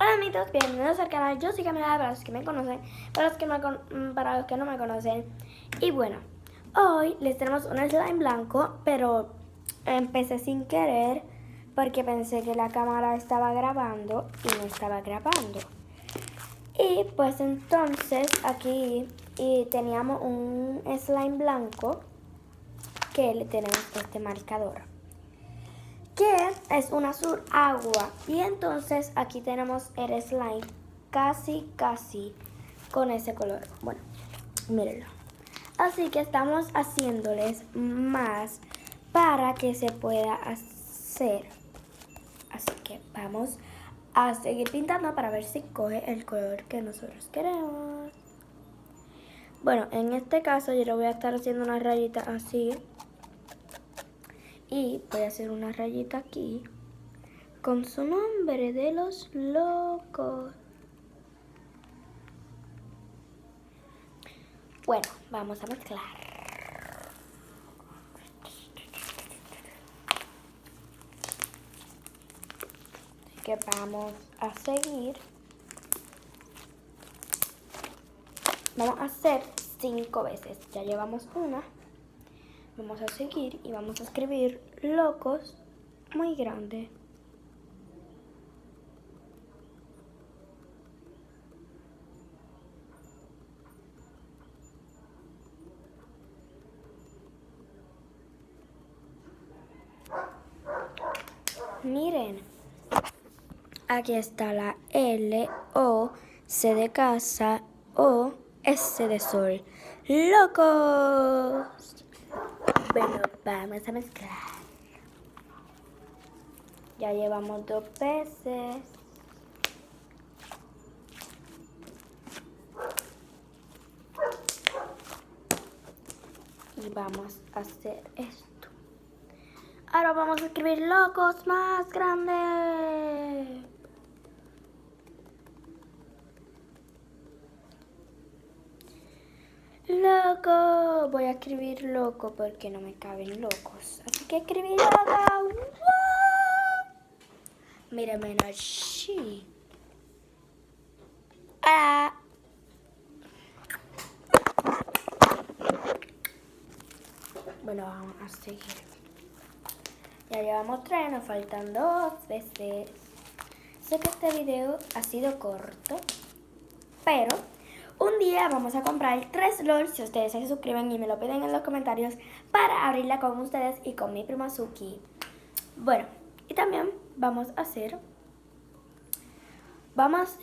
Hola amigos, bienvenidos al canal. Yo soy Camila, para los que me conocen, para los que no me conocen. Y bueno, hoy les tenemos un slime blanco, pero empecé sin querer porque pensé que la cámara estaba grabando y no estaba grabando. Y pues entonces aquí teníamos un slime blanco que le tenemos este marcador, que es un azul agua, y entonces aquí tenemos el slime casi con ese color. Bueno, mírenlo. Así que estamos haciéndoles más para que se pueda hacer. Así que vamos a seguir pintando para ver si coge el color que nosotros queremos. Bueno, en este caso yo le voy a estar haciendo una rayita así. Y voy a hacer una rayita aquí con su nombre de los locos. Bueno, vamos a mezclar. Así que vamos a seguir. Vamos a hacer 5 veces. Ya llevamos una. Vamos a seguir y vamos a escribir locos muy grande. Miren, aquí está la L, O, C de casa, O, S de sol. ¡Locos! Bueno, vamos a mezclar. Ya llevamos 2 veces. Y vamos a hacer esto. Ahora vamos a escribir locos más grande. Loco. Voy a escribir loco porque no me caben locos. Así que escribí loco. ¡Wow! Mírenme así. Ah. Bueno, vamos a seguir. Ya llevamos 3, nos faltan 2 veces. Sé que este video ha sido corto, pero un día vamos a comprar 3 LOL si ustedes se suscriben y me lo piden en los comentarios para abrirla con ustedes y con mi prima Suki. Bueno, y también vamos a hacer,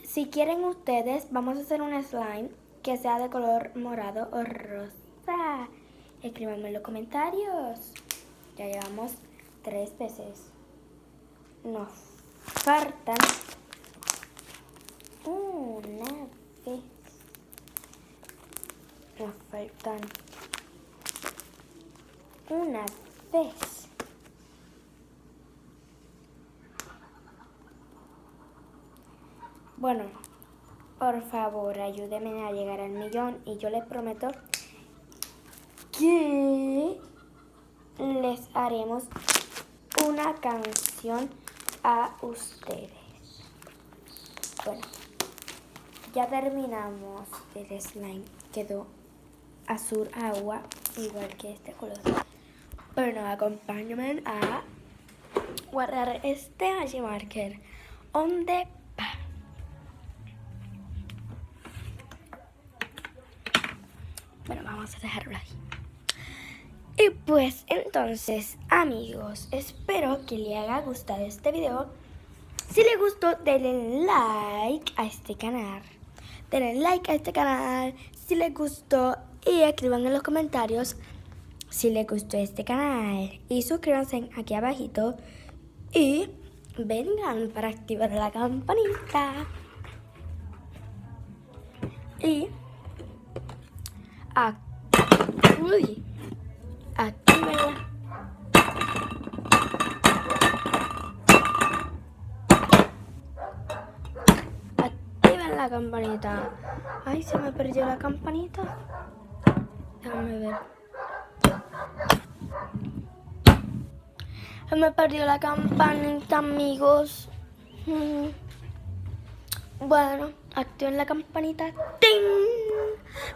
si quieren ustedes, vamos a hacer un slime que sea de color morado o rosa. Escríbanme en los comentarios. Ya llevamos 3 veces. Nos faltan una vez. Nos faltan una vez. Bueno, por favor, ayúdenme a llegar al 1.000.000 y yo les prometo que les haremos una canción a ustedes. Bueno, ya terminamos el slime. Quedó azul agua, igual que este color. Bueno, acompáñenme a guardar este Magic Marker. ¿Dónde va? Bueno, vamos a dejarlo ahí. Y pues entonces, amigos, espero que les haya gustado este video. Si les gustó, denle like a este canal. Denle like a este canal si les gustó y escriban en los comentarios si les gustó este canal. Y suscríbanse aquí abajito y vengan para activar la campanita. Y actívenla. Activen la campanita. Ay, se me perdió la campanita. Déjame ver. Se me perdió la campanita, amigos. Bueno, activen la campanita ¡ting!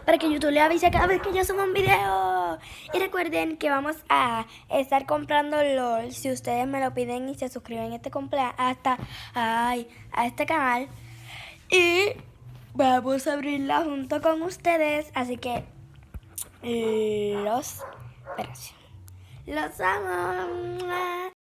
Para que YouTube le avise cada vez que yo suba un video. Y recuerden que vamos a estar comprando LOL si ustedes me lo piden y se suscriben a este canal. Y vamos a abrirla junto con ustedes. Así que los amo.